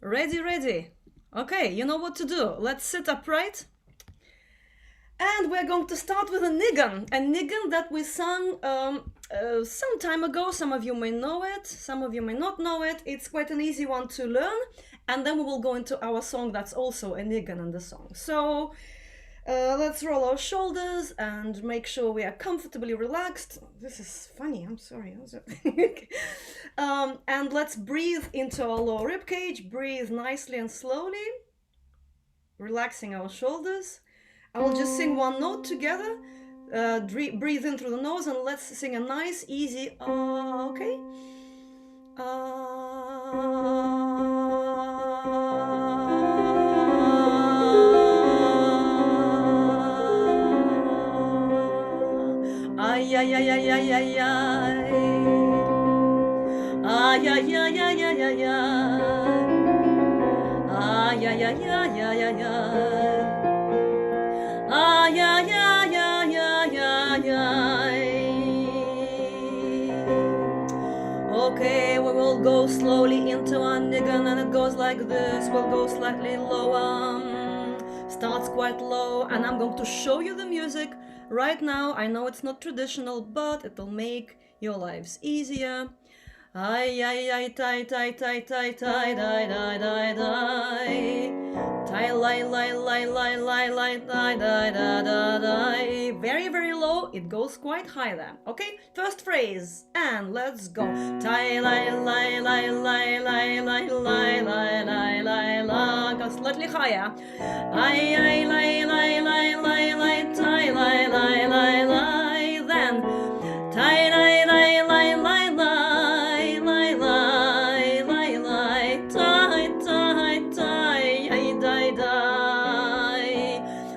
Ready. Okay, you know what to do. Let's sit upright. And we're going to start with a Nigun that we sung some time ago. Some of you may know it, some of you may not know it. It's quite an easy one to learn. And then we will go into our song that's also a Nigun in the song. So let's roll our shoulders and make sure we are comfortably relaxed. This is funny, I'm sorry. And let's breathe into our lower rib cage. Breathe nicely and slowly, relaxing our shoulders. I will just sing one note together. Breathe in through the nose and let's sing a nice, easy okay? Ay, ay, ay, ay, ay, ay, ay. Ay, ay, ay, ay, ay, ay, ay. Ay, ay, ay, ay, ay, ay, ay. Ay, ay, ay, ay, ay, ay, ay. Okay, we will go slowly into our Nigun and it goes like this. We'll go slightly lower. Starts quite low and I'm going to show you the music right now. I know it's not traditional, but it'll make your lives easier. Ay, ay, ay, tie, tie, tie, tie, tie, die, die, die, die. Tie, lie, lie, lie, lie, lie, lie, die, die, die, die, die. Very, very low. It goes quite high there. Okay, first phrase. And let's go. Tie, lie, lie, lie, lie, lie, lie, lie, lie, lie, lie, lie. Go slightly higher. Ay, ay, lie, lie, lie, lie, lie, tie, lie, lie, lie, lie. Then tie, lie, lie, lie, lie, lie.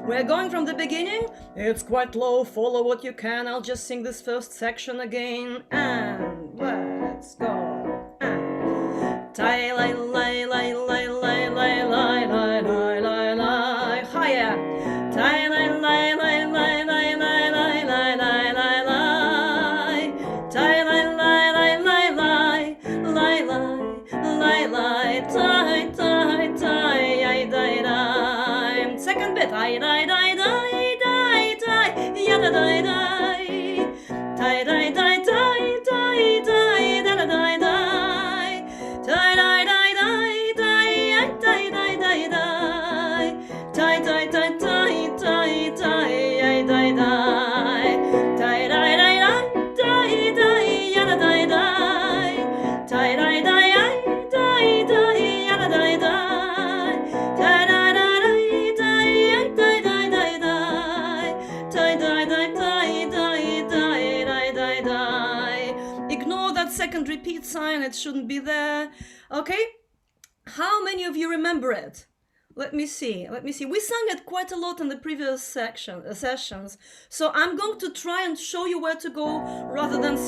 We're going from the beginning. It's quite low. Follow what you can. I'll just sing this first section again. And let's go. And tie, lie, lie, lie, lie, lie, lie, lie, lie, lie, lie, lie. Higher. Tie, lie, lie, lie, lie, lie, lie, lie, lie, lie, lie, lie. Tie, lie, lie, lie, lie, lie, lie, lie, lie, lie. Tie, tie, tie, ay, die, die. Second bit. Ay, die, die, die, die, die, yada, die, die. Die, die, die, die, die, die, da, da, die, die. Die, die, die, die, die, ay, die, die, die, die. Die, die, die, die, die, die, ay, die, die. Die, die, die, die, die, yada, die, die. Die, die, die, ay, die, die, yada, die, die. Second repeat sign, it shouldn't be there. Okay, how many of you remember it? Let me see. We sang it quite a lot in the previous sessions, so I'm going to try and show you where to go rather than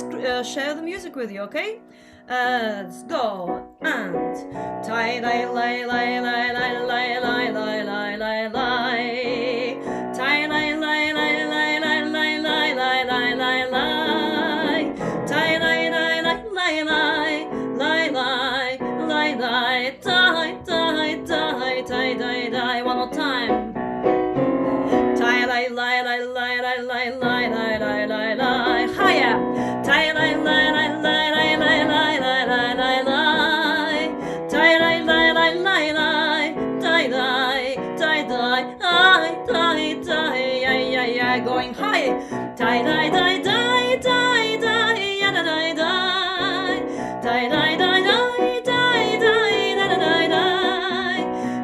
share the music with you. Okay, let's go. And tie, lie, lie, lie, lie, lie, lie, lie, lie, lie, lie, lie. Tie, lie, lie, lie, lie, lie, lie, lie, lie, lie, lie, lie. Tie, lie, lie, lie, lie, lie, lie, lie, lie, tie, tie, tie, tie, die, die. One more time. Tie, lie, lie, lie, lie, lie, lie, lie, lie, lie, lie, lie. Higher. Tie, lie, lie, lie, lie, lie, lie, lie, lie, lie, lie, lie. Tie, lie, lie, lie, lie, lie, tie, die, tie, die, ay, tie, tie, ay, ay, ay, going high. Tie, die, die, die, die, die, yada, die, die. Die, die, die, die, die, die, da, da, die, die.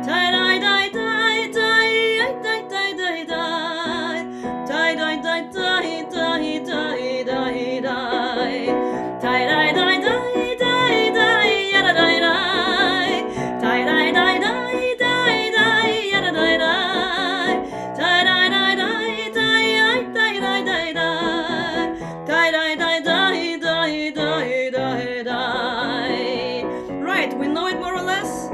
Die, die, die, die, die, die, die, die, die. Die, die, die, die, die, die, die, die. Die, die, die, die, die, die, yada, die, die. Die, die, die, die, die, die, yada, die, die. Die, die, die, die, die, die, die, die, die. Die, die, die, die, die, die, die, die. Right, we know it more or less.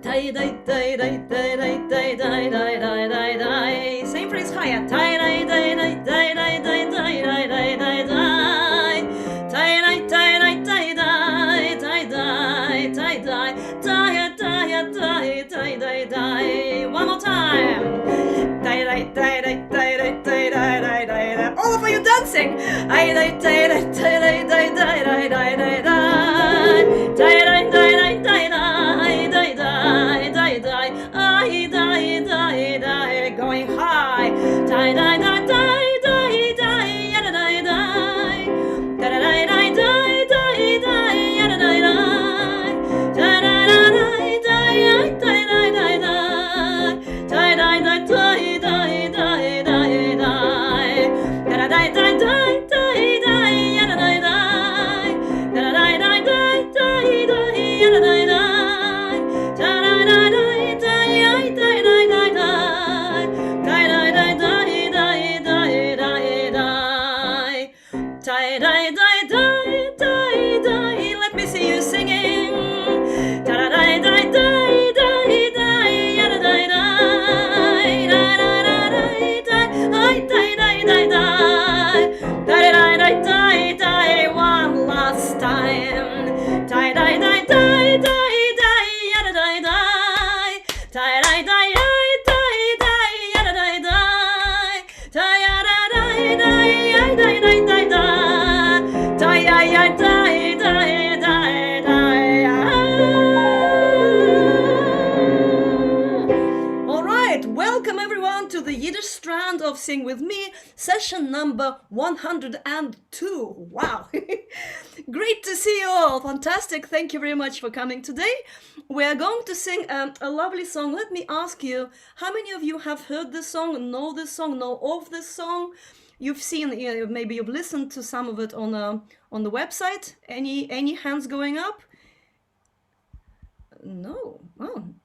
Die, die, die, die, die, die, die, die, die, die, die, die. Same phrase higher. Die, die, die, die, die, die, die, die, die, die, die, die. Die, die, die, die, die, die, die, die, die, die, die. die, die, die. One more time. Die, die, die, die, die, die, die, die, die, die. All of you dancing. Die, die, die, die, die, die, die, die, die, die, die. Die, die, die, die, die, die, die, die, die, die. I die, die, die, going high. Die, die, die, die, die, die, die, die, die. Die, die, die, die, die, die, die, die, die. Let me see you singing. One last time. All right, welcome everyone to the Yiddish strand of Sing With Me, session number 102. Wow, great to see you all. Fantastic. Thank you very much for coming today. We are going to sing a lovely song. Let me ask you, how many of you have heard this song, know this song, know of this song? You've seen, maybe you've listened to some of it on the website. Any hands going up? No.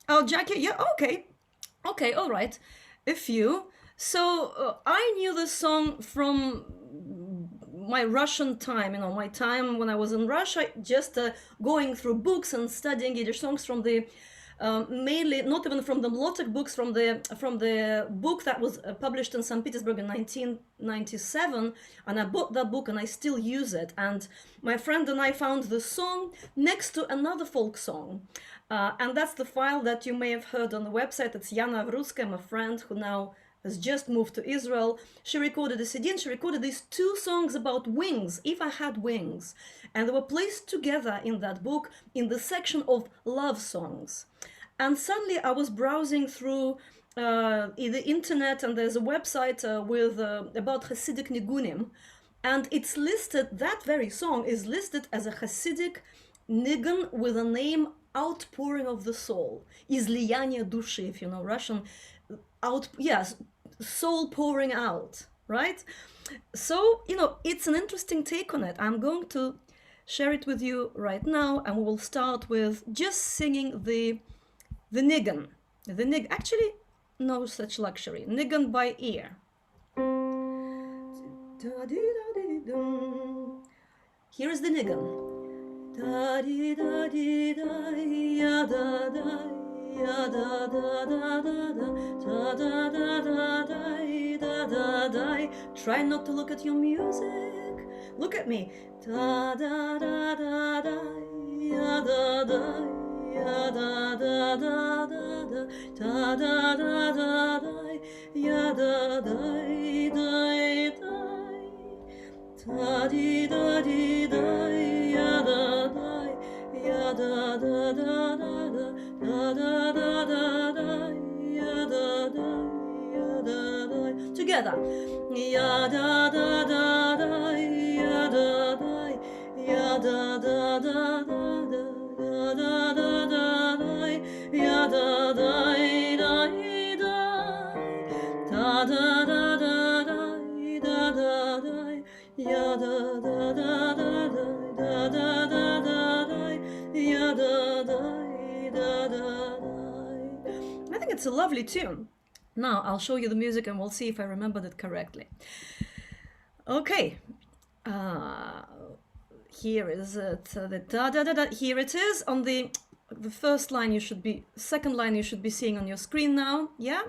Oh, Jackie. Yeah. Okay. All right. A few. So I knew this song from my Russian time. My time when I was in Russia, just going through books and studying Yiddish songs from the. Mainly, not even from the melodic books, from the book that was published in St. Petersburg in 1997, and I bought that book and I still use it. And my friend and I found the song next to another folk song, and that's the file that you may have heard on the website. It's Yana Avrutsky, my friend who now has just moved to Israel. She recorded a CD and she recorded these two songs about wings, If I Had Wings, and they were placed together in that book in the section of love songs. And suddenly I was browsing through the internet, and there's a website with about Hasidic Nigunim, and it's listed, that very song is listed as a Hasidic Nigun with a name Outpouring of the Soul, Izliyanye Dushi, if you know Russian, soul pouring out, right? So, it's an interesting take on it. I'm going to share it with you right now, and we will start with just singing the Nigun. Actually, no such luxury. Nigun by ear. Here is the Nigun. Try not to look at your music. Look at me. Together. I think it's a lovely tune. Now I'll show you the music and we'll see if I remembered it correctly. Okay, here is it. The da da da da. Here it is on the first line. Second line you should be seeing on your screen now. Yeah,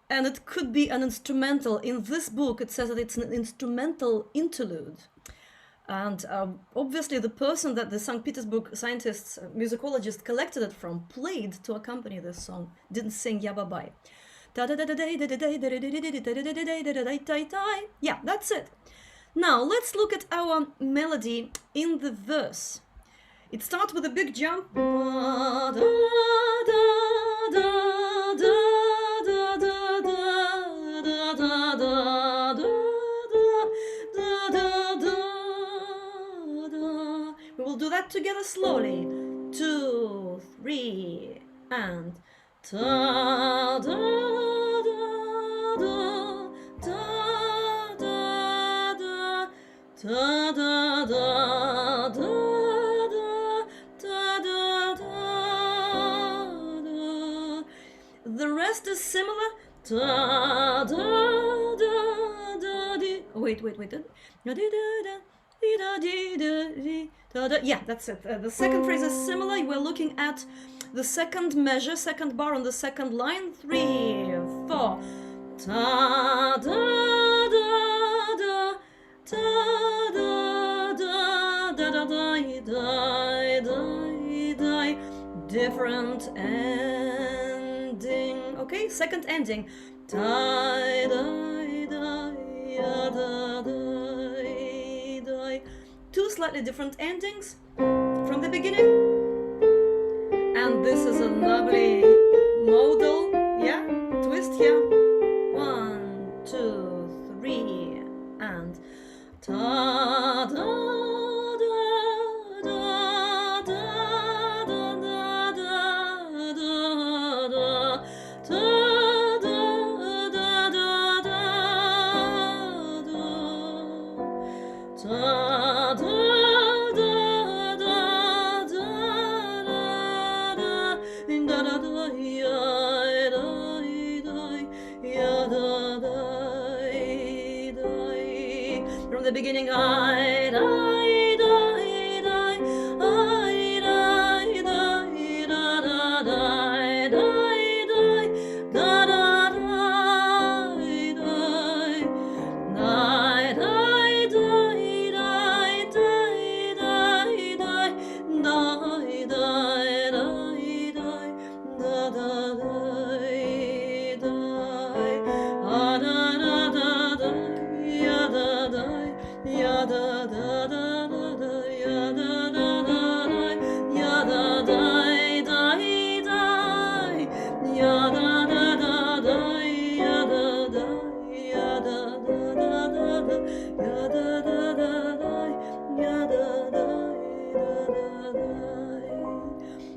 and it could be an instrumental. In this book, it says that it's an instrumental interlude. And obviously the person that the St. Petersburg scientists, musicologists collected it from played to accompany this song, didn't sing Yababai. Yeah, that's it. Now let's look at our melody in the verse. It starts with a big jump. We will do that together slowly. 2, 3, and da da da da da da da da da. The rest is similar. Da, da, da, da, di. Wait. Yeah, that's it. The second phrase is similar. We're looking at the second measure, second bar on the second line. 3, 4. Da, da, da, da, da, da, da, da, da, da, different ending. Okay, second ending. Die, die, die, da, die, die. 2 slightly different endings from the beginning. And this is a lovely modal, yeah, twist here. 1, 2, 3, and ta da da da da da da da da da da da da da da. From the beginning, I die, die, die, I die, die, da, da, die, die, die, da, da, die, die, die, die, die, die, die, die, die, die, die, die, die, da, da, die, die, ah, da, da, da, da, ya, da, da. Ya da da da da da, ya da da da da, ya da da da da, ya da da da da, ya da da, ya da da da da, ya da da da da, ya da da da.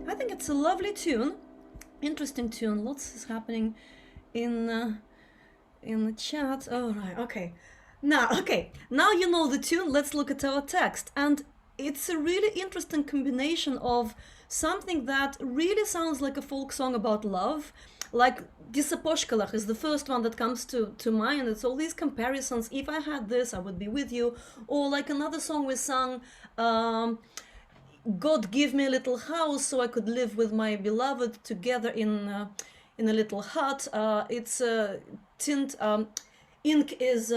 I think it's a lovely tune, interesting tune. Lots is happening in the chat. Oh right, okay. Now you know the tune. Let's look at our text. And it's a really interesting combination of something that really sounds like a folk song about love, like Disaposhkalach is the first one that comes to mind. It's all these comparisons. If I had this, I would be with you. Or like another song we sung, God give me a little house so I could live with my beloved together in a little hut. It's tint... ink is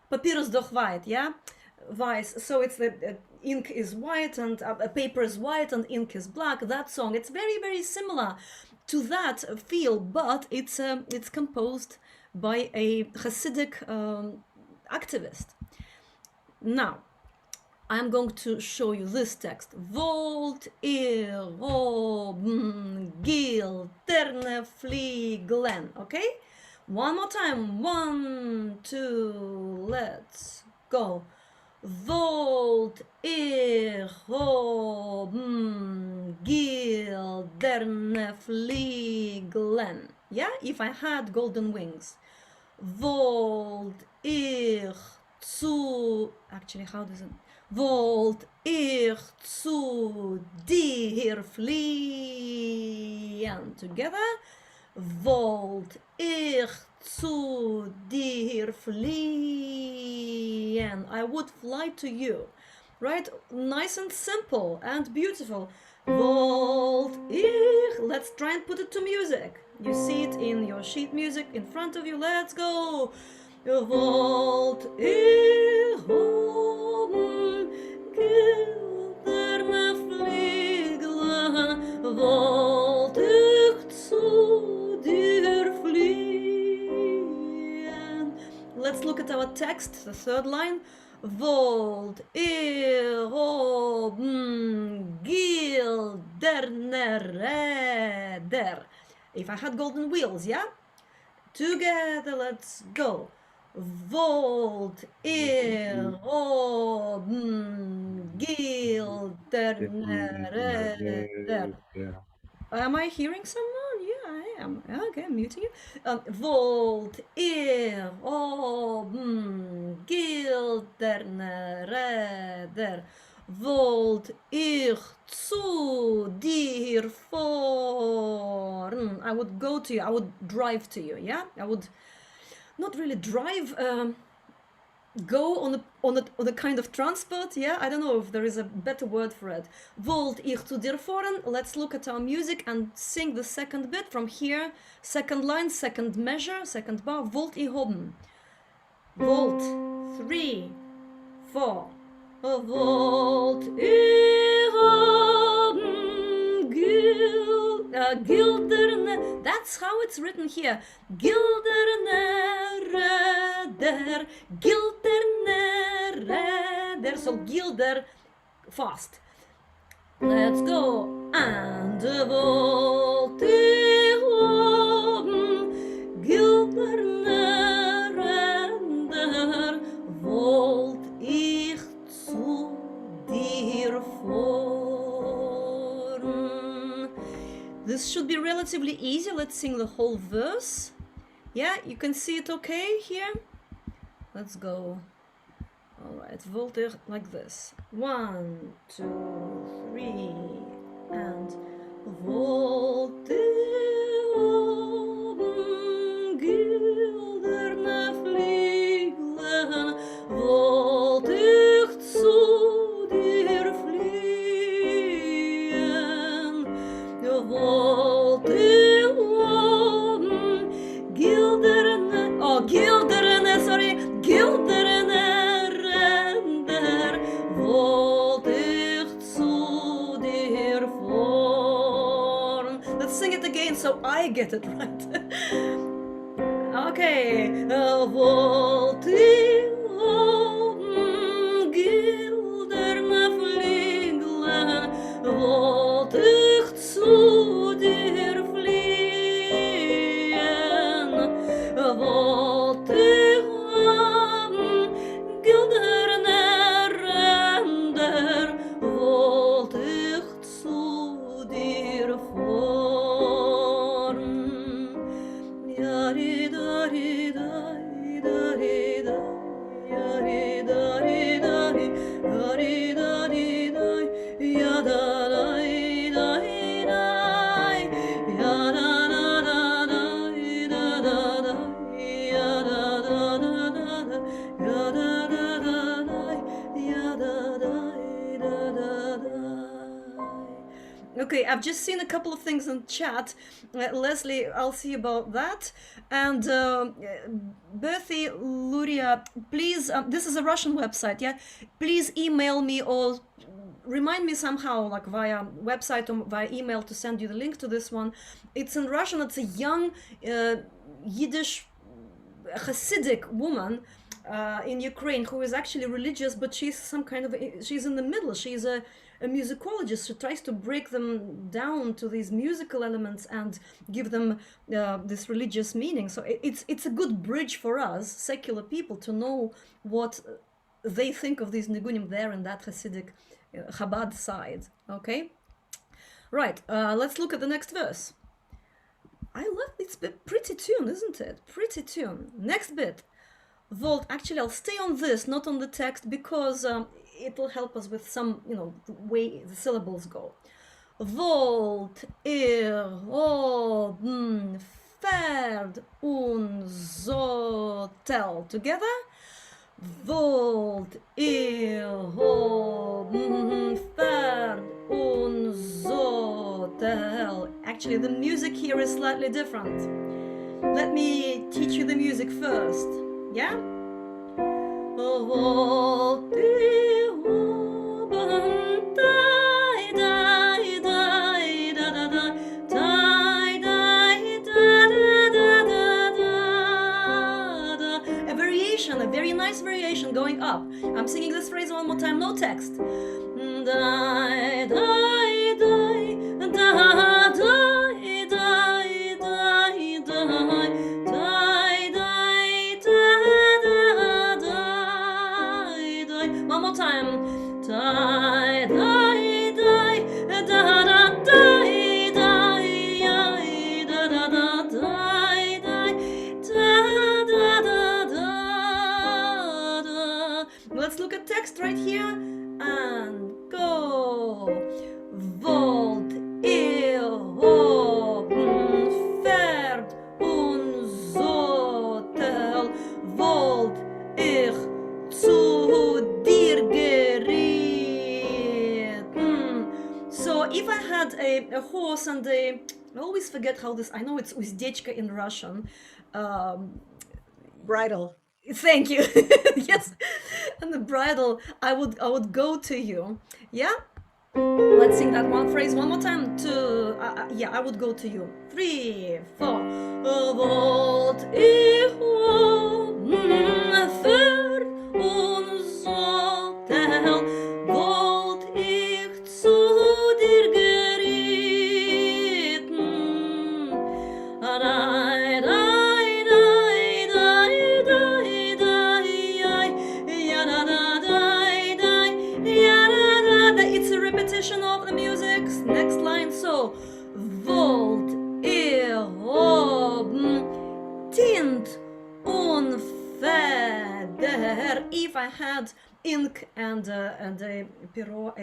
papyrus doch white, yeah, weiß. So it's the ink is white and paper is white and ink is black. That song, it's very, very similar to that feel, but it's composed by a Hasidic activist. Now, I'm going to show you this text. Volt hobn Gildene Fliglen. Okay. One more time. 1, 2, let's go. Volt hobn Gildene Fliglen. Yeah, if I had golden wings. Volt zu... Actually, how does it... Volt zu dir fliehen. Together. Wollt zu dir fliehen. I would fly to you. Right? Nice and simple and beautiful. Wollt Let's try and put it to music. You see it in your sheet music in front of you. Let's go. Wollt hobn, Gildene Fliglen, wollt ich zu dir fliehen. Let's look at our text, the third line. Wollt ihr hobn, Gildene Räder. If I had golden wheels, yeah? Together, let's go. Wollt ihr hobn, Gildene Räder. Am I hearing someone? Yeah, I am. Okay, I'm muting you. Wollt ihr hobn, Gildene Räder. Wollt ich zu dir fahren. I would go to you. I would drive to you. Yeah, I would not really drive. Go on a kind of transport. Yeah, I don't know if there is a better word for it. Wollt ich zu dir fahren. Let's look at our music and sing the second bit from here. Second line, second measure, second bar. Wollt ihr hobn. Wollt. 3, 4. Wollt ihr hobn, Gildene. That's how it's written here. Gildene Räder, Gildene Räder. So Gilder, fast. Let's go. And wollt ihr hobn, Gildene Räder, wollt ich zu dir fahren. This should be relatively easy. Let's sing the whole verse. Yeah, you can see it okay here? Let's go. Alright, wollt ihr like this. 1, 2, 3, and wollt ihr hobn, Gildene Fliglen, wollt ich zu dir fliehen, wollt ihr hobn, Gildene Räder, wollt ich zu dir fahren. Let's sing it again so I get it right. Okay, wollt ihr hobn, Gildene Fliglen, wollt ich zu dir fliehen, wollt ich hobn, Gildene Räder, wollt ich zu dir fahren. Okay, I've just seen a couple of things in chat. Leslie, I'll see about that. And Berthy, Luria, please, this is a Russian website, yeah? Please email me or remind me somehow, like via website or via email, to send you the link to this one. It's in Russian. It's a young Yiddish Hasidic woman in Ukraine who is actually religious, but she's some kind of, she's in the middle. She's a musicologist who tries to break them down to these musical elements and give them this religious meaning. So it's a good bridge for us, secular people, to know what they think of these Nigunim there in that Hasidic Chabad side. Okay? Right, let's look at the next verse. I love it's a pretty tune, isn't it? Pretty tune. Next bit. Volt. Actually, I'll stay on this, not on the text, because it will help us with some, the way the syllables go. Wollt ihr hobn Pferd und Sattel together? Wollt ihr hobn Pferd und Sattel? Actually, the music here is slightly different. Let me teach you the music first. Yeah? Wollt ihr I'm singing this phrase one more time, no text. Die, die, die, die, die, die, die, die, die, die. One more time. Die, die, die, da, da, die, die, da, da, da, die, die, da, da, da, da. Let's look at text right here and go. Wollt ihr hobn Pferd und Sattel, wollt ich zu dir geritten. So if I had a horse and I always forget how this, I know it's uzdechka in Russian. Bridle. Thank you. Yes, and the bridle, I would go to you. Yeah, let's sing that one phrase one more time. Yeah, I would go to you. 3, 4. Wollt ich Pferd und Sattel, wollt ich zu dir geritten. It's a repetition of the music. Next line. So, wollt ihr hobn Tint und Feder. If I had ink and a pierrot,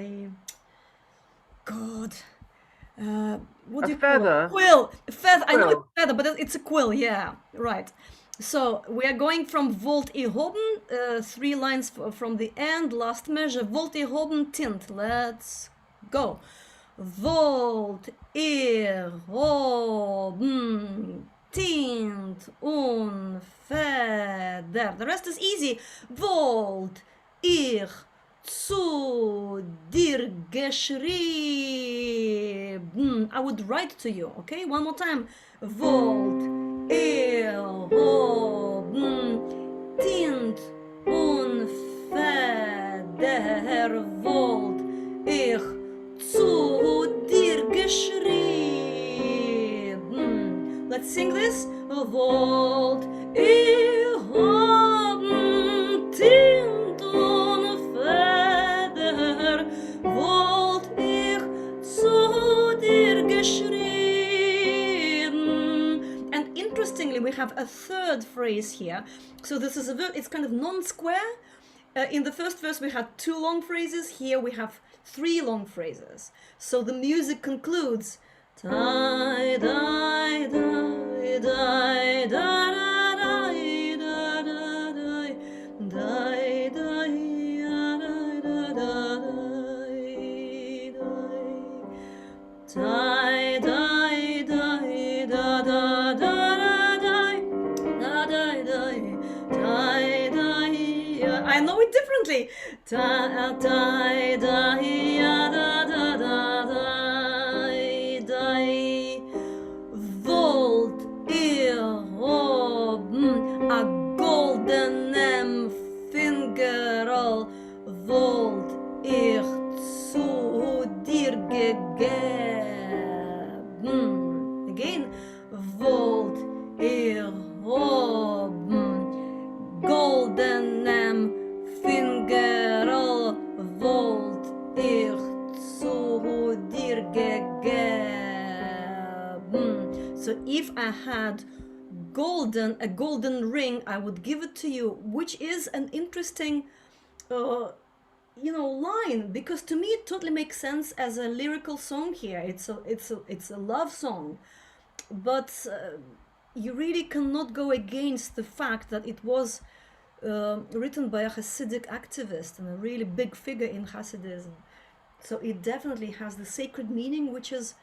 what do you call it? Quill. Feather. I know it's feather, but it's a quill. Yeah, right. So we are going from wollt ihr hobn, 3 lines from the end, last measure. Wollt ihr hobn Tint. Let's go. Wollt ihr hobn Tint und Feder. The rest is easy. Wollt ich zu dir geschrieben. I would write to you, okay? One more time. Wollt ihr hobn Tint und Feder, wollt ich zu dir geschrieben. Let's sing this. Wollt ihr hobn Tint und Feder, wollt ich zu dir geschrieben. And interestingly, we have a third phrase here. So this is it's kind of non-square. In the first verse we had 2 long phrases. Here we have 3 long phrases. So the music concludes. Die, die, die, die, die, die, die, die, I know it differently. Wollt ihr hobn a goldenem Fingerl, wollt ich zu dir gegeben. Again, wollt ihr hobn goldenem Fingerl, wollt ich zu dir gegeben. So if I had a golden ring, I would give it to you, which is an interesting line, because to me it totally makes sense as a lyrical song here. It's a love song, but you really cannot go against the fact that it was written by a Hasidic activist and a really big figure in Hasidism. So it definitely has the sacred meaning, which is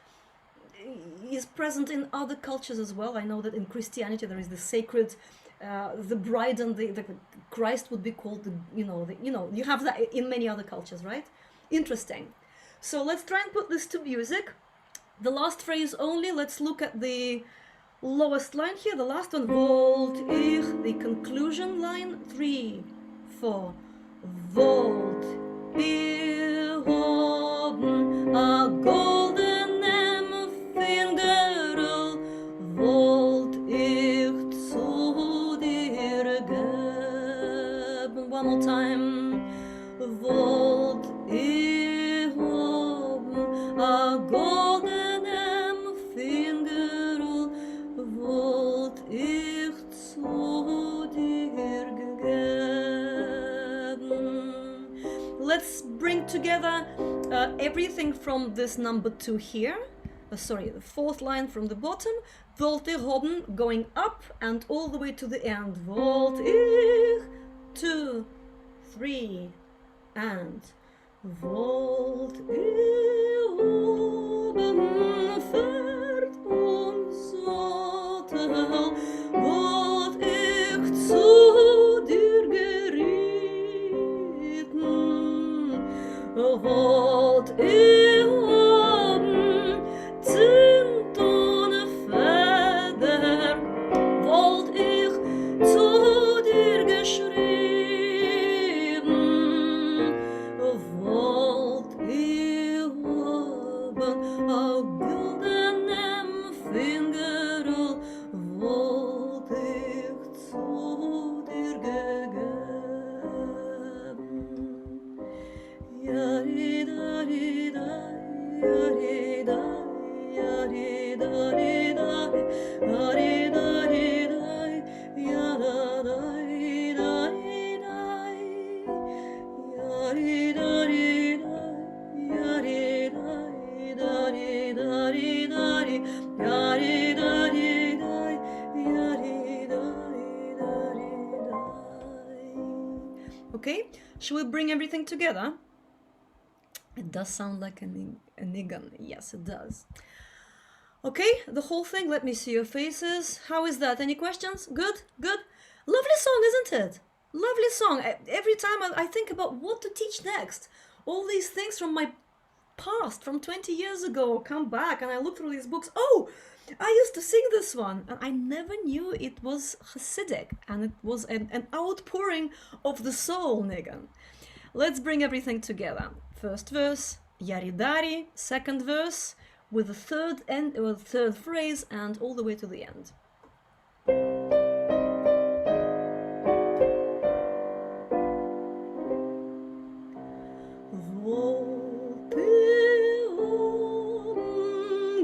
present in other cultures as well. I know that in Christianity there is the sacred, the bride and the Christ would be called you have that in many other cultures, right? Interesting. So let's try and put this to music. The last phrase only. Let's look at the lowest line here, the last one. Wollt ich, the conclusion line. 3, 4. wollt ihr hobn a goldenem Fingerl, wollt ich zu dir geben. One more time. Wollt ihr hobn a goldenem Fingerl, wollt ich zu dir gegeben. Let's bring together everything from this number 2 here. Sorry, the fourth line from the bottom. Wollt ihr hobn, going up and all the way to the end. Wollt ich 2, 3, and wollt ihr oben fährt und Sottel, wollt ich zu dir gerieten, wollt ihr oben Zint ohne Feder, wollt ich zu dir geschrieben, wollt ihr oben a gildenem Fingerl, wollt ich zu dir gegeben. Yari-dari-dai, yari-dai, yari-dari-dai, yari-dari-dai, yara-dai-dai-dai, yari-dari-dai, yari-dai-dari-dari-dari, yari-dari-dai, yari-dai-dari-dai. Okay, should we bring everything together? It does sound like a Nigun. Yes, it does. Okay, the whole thing. Let me see your faces. How is that? Any questions? Good? Good? Lovely song, isn't it? Lovely song. Every time I think about what to teach next, all these things from my past, from 20 years ago, come back and I look through these books. Oh, I used to sing this one and I never knew it was Hassidic and it was an outpouring of the soul, Nigun. Let's bring everything together. First verse, Yaridari. Second verse, with the third phrase and all the way to the end.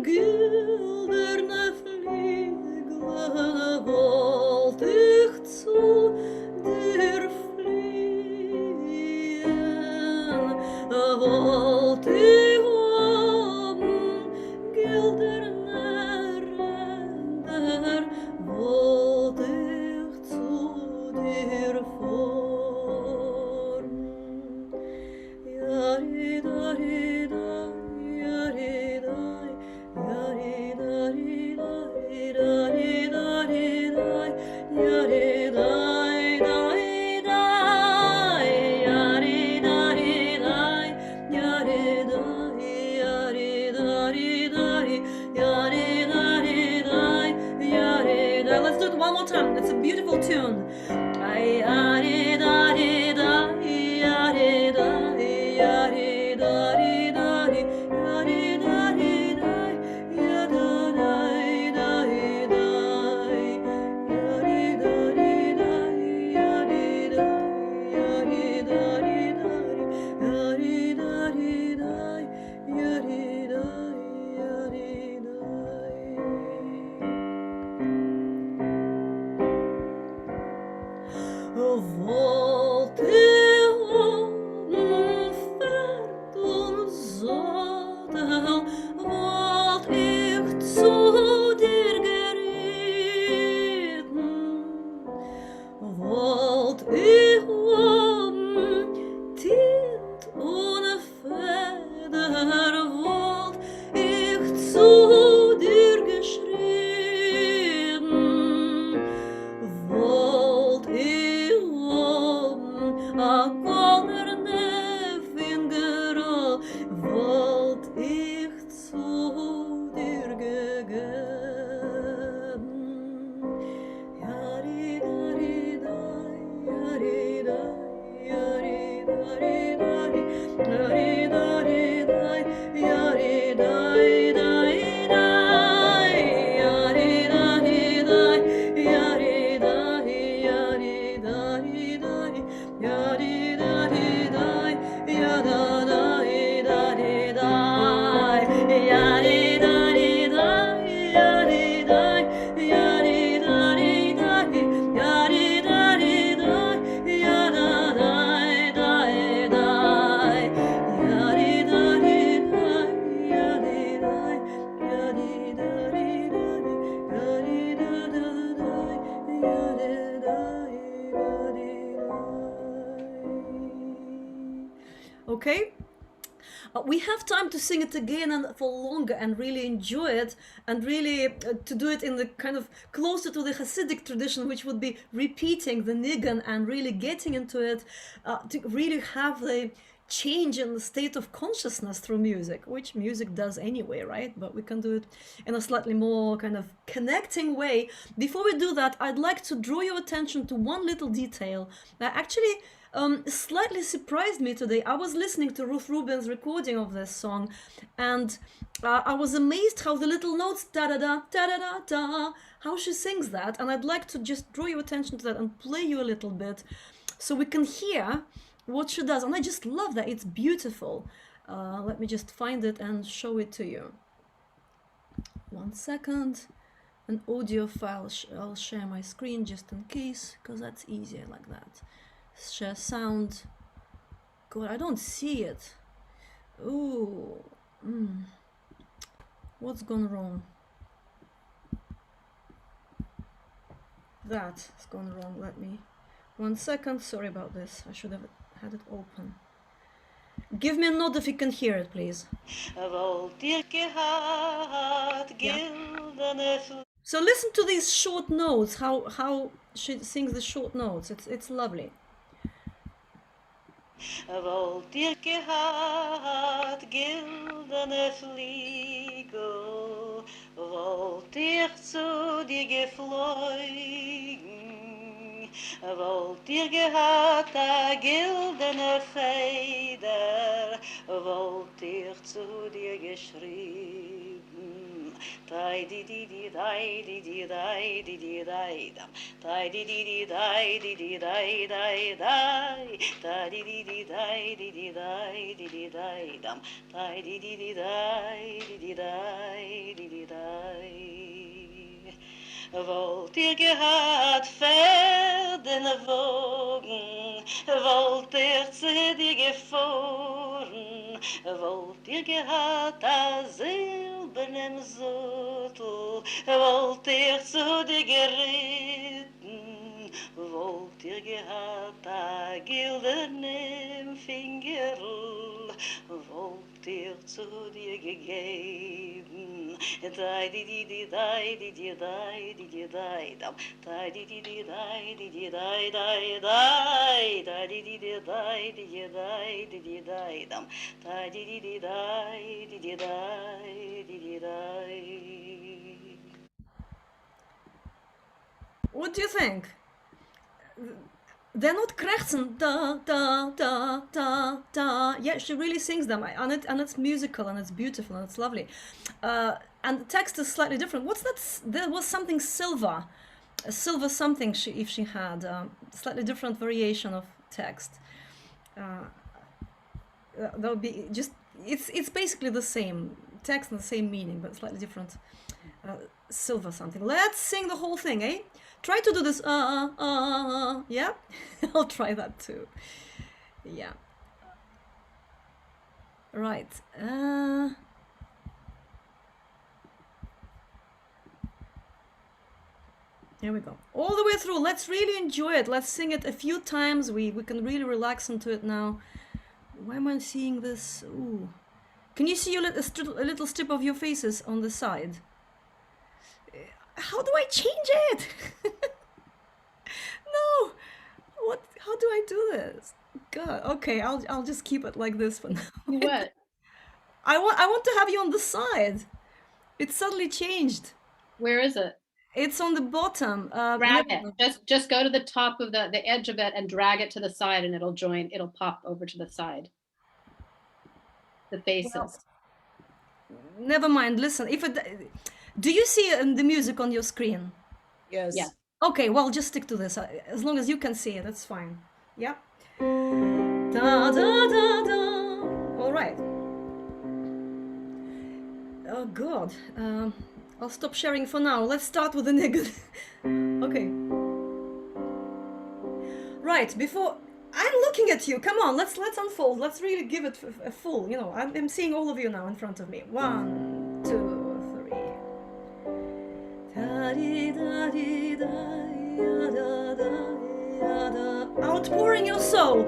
Gildene Fliglen, wollt ich zu dir fliehen, wollt ich oben gildene Ränder, wollt ich zu dir formen. Yari-dari-dai, yari-dai, yari-dari-dari-dari-dari-dari, yari-dai-dai-dai, yari-dari-dai, yari-dai-yari-dari-dari, yari-dari-dai, yari-dai. Let's do it one more time. It's a beautiful tune. Yari-dari-dai, yari-dai, yari-dari-dari, yari-dari-dai, yari-dari-dai, yari-dari-dai, yari-dari-dai, wollt ihr oben fährt und Sottel, wollt ich zu dir gerieten, wollt ich oben Tint ohne Feder, wollt ich zu dir geschrieben, wollt ich oben a goldene Fingerl, wollt ich zu dir gegeben. Yari-dari-dai, yari-dai, yari-dai. okay? We have time to sing it again and for longer and really enjoy it, and really to do it in the kind of closer to the Hasidic tradition, which would be repeating the Nigun and really getting into it, to really have the change in the state of consciousness through music, which music does anyway, right? But we can do it in a slightly more kind of connecting way. Before we do that, I'd like to draw your attention to one little detail that actually slightly surprised me today. I was listening to Ruth Rubin's recording of this song, and I was amazed how the little notes da-da-da, da-da-da-da, how she sings that. And I'd like to just draw your attention to that and play you a little bit so we can hear what she does. And I just love that. It's beautiful. Let me just find it and show it to you. 1 second. An audio file. I'll share my screen just in case, because that's easier like that. Share sound. God, I don't see it. Ooh. What's gone wrong? That's gone wrong. Let me... 1 second. Sorry about this. I should have had it open. Give me a nod if you can hear it, please. Yeah. So listen to these short notes, how she sings the short notes. It's lovely. Wollt ihr gehabt Gildene Fliglen, wollt ihr zu dir geflogen, wollt ihr gehabt a Gildene Feder, wollt ihr zu dir geschrieben. Dai di di di dai di di dai di di dai dam, dai di di dai di di dai dai dai, dai di di dai di di dai di di dai dam, dai di di dai di di dai di di dai. Wollt ihr gehabt Pferden Wogen, wollt ihr zu dir gefahren, wollt ihr gehabt a silbernen Sattel, wollt ihr zu dir geritten, wollt ihr gehabt a gildenen Fingerl, wollt ihr zu dir gegeben, dai di di dai di di dai di di dai dam, dai di di dai di di dai dai dai, dai di di dai di di dai di di dai dam, dai di di dai di di dai di di dai. What do you think? They're not krächzen, da, da, da, da, da. Yeah, she really sings them, and it's musical, and it's beautiful, and it's lovely. And the text is slightly different. What's that? There was something silver, a silver something. If she had slightly different variation of text, that would be just. It's basically the same text and the same meaning, but slightly different. Silver something. Let's sing the whole thing, eh? Try to do this, yeah? I'll try that too. Yeah. Right. Here we go. All the way through. Let's really enjoy it. Let's sing it a few times. We can really relax into it now. Why am I seeing this? Ooh. Can you see a little strip of your faces on the side? How do I change it? No. What? How do I do this? God. Okay, I'll just keep it like this for now. What? I want to have you on the side. It suddenly changed. Where is it? It's on the bottom. Drag it. Just go to the top of the edge of it and drag it to the side, and it'll join. It'll pop over to the side. The faces. Well, never mind. Listen, do you see the music on your screen? Yes. Yeah. Okay, well, just stick to this. As long as you can see it, that's fine. Yeah. Da da da da. All right. Oh God. I'll stop sharing for now. Let's start with the Nigun. Okay. Right. Before I'm looking at you. Come on. Let's unfold. Let's really give it a full. You know, I'm seeing all of you now in front of me. 1, 2. Outpouring your soul.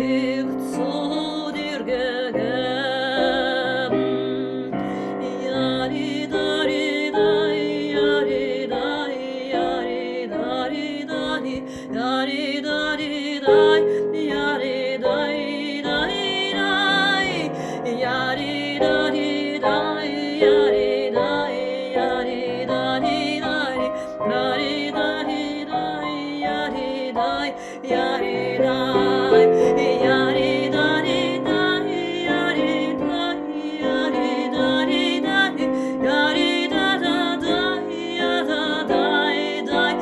ich zu dir gegeben. Yari dari dai, yari dai, yari dari dai, yari dari dai, yari dai dai dai, yari dari dai, yari dai, yari dari dai, dari dari dai, yari dai, yari dai, yari dari dai, yari dai, yari dari dai, yari da da dai, yada dai dai,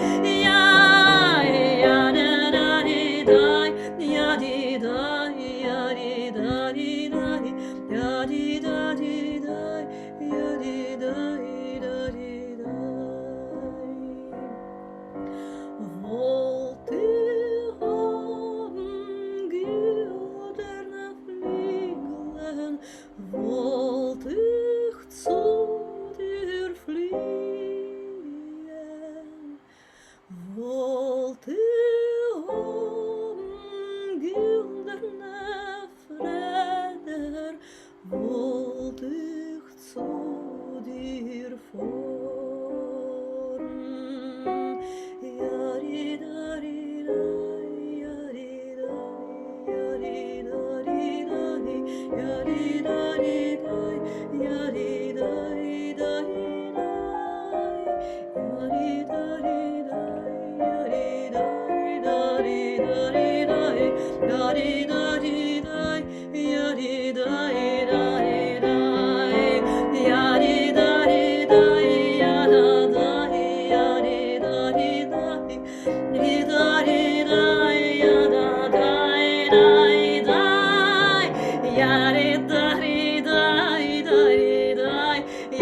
yada dari dai, yadi dai, yadi dari dai, yadi dari dai, yadi dai dari dai. Wollte hobn Gildene Fliglen, wollte ich zu dir fliehen, wollte hobn Gildene Fräder, wollte ich zu dir fahren. Yari dari dai, yari dari, yari dari dai, yari dari dai, yari dari dai dai, yari dari dai, yari dari dari dari dai, yari dari dari dai, yari dari dai, yada dai, yari dari dai, yari dari dai, yada dai dai dai, yari dari dai, dari dai,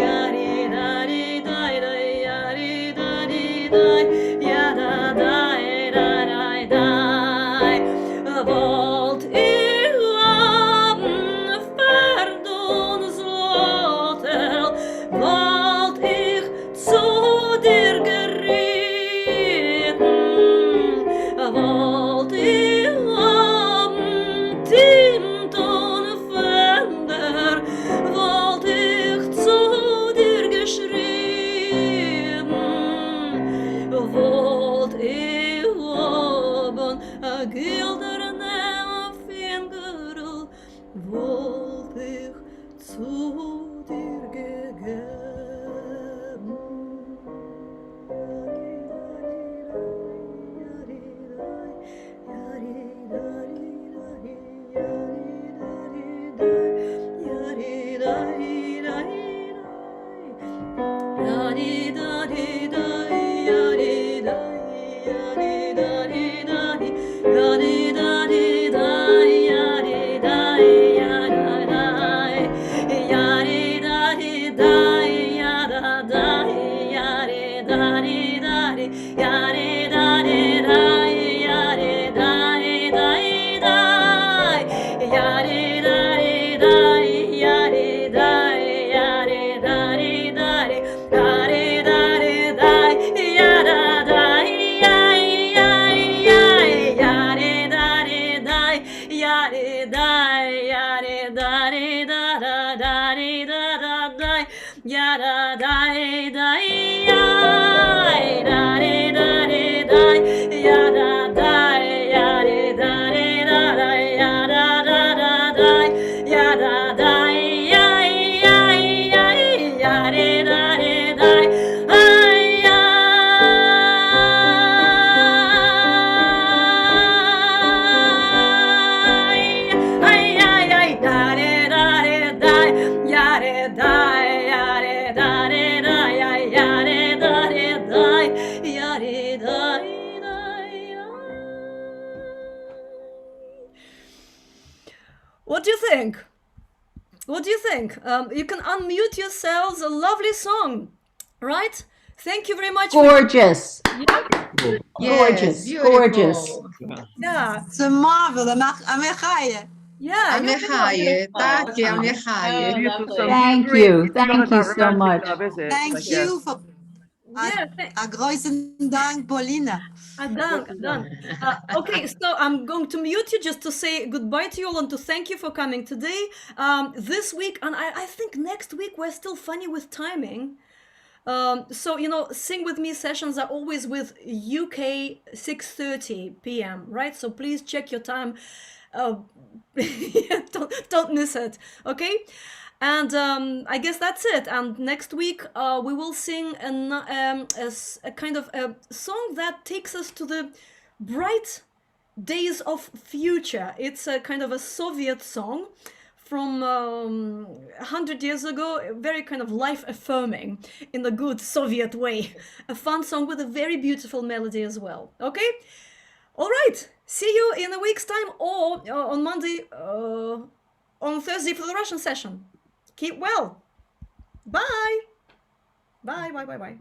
yari dari dai dai, yari dari dai, yada dai dai dai. Wollt ihr haben Pardon Zlotel, wollt ich zu dir geritten, wollt ihr haben Tint und Fender, wollt ich zu dir geschrieben, wollt ihr haben a gildene Finger, wollt ich zu dir gegeben. What do you think? What do you think? You can unmute yourselves. A lovely song, right? Thank you very much. Gorgeous. Yes, Gorgeous. Gorgeous. Yeah. It's a marvel. Amechaye. Yeah. Amechaye. Thank you, Amechaye. Oh, lovely. Thank you. Thank you so much. Thank you for Yeah, A großen Dank, Polina. Dank. Okay, so I'm going to mute you just to say goodbye to you all and to thank you for coming today. This week, and I think next week we're still funny with timing. So, you know, Sing With Me sessions are always with UK 6:30 p.m., right? So please check your time. Yeah, don't miss it, okay? And I guess that's it. And next week we will sing a kind of a song that takes us to the bright days of future. It's a kind of a Soviet song from 100 years ago, very kind of life-affirming in a good Soviet way. A fun song with a very beautiful melody as well. Okay? All right. See you in a week's time or on Monday, on Thursday for the Russian session. Keep well. Bye. Bye.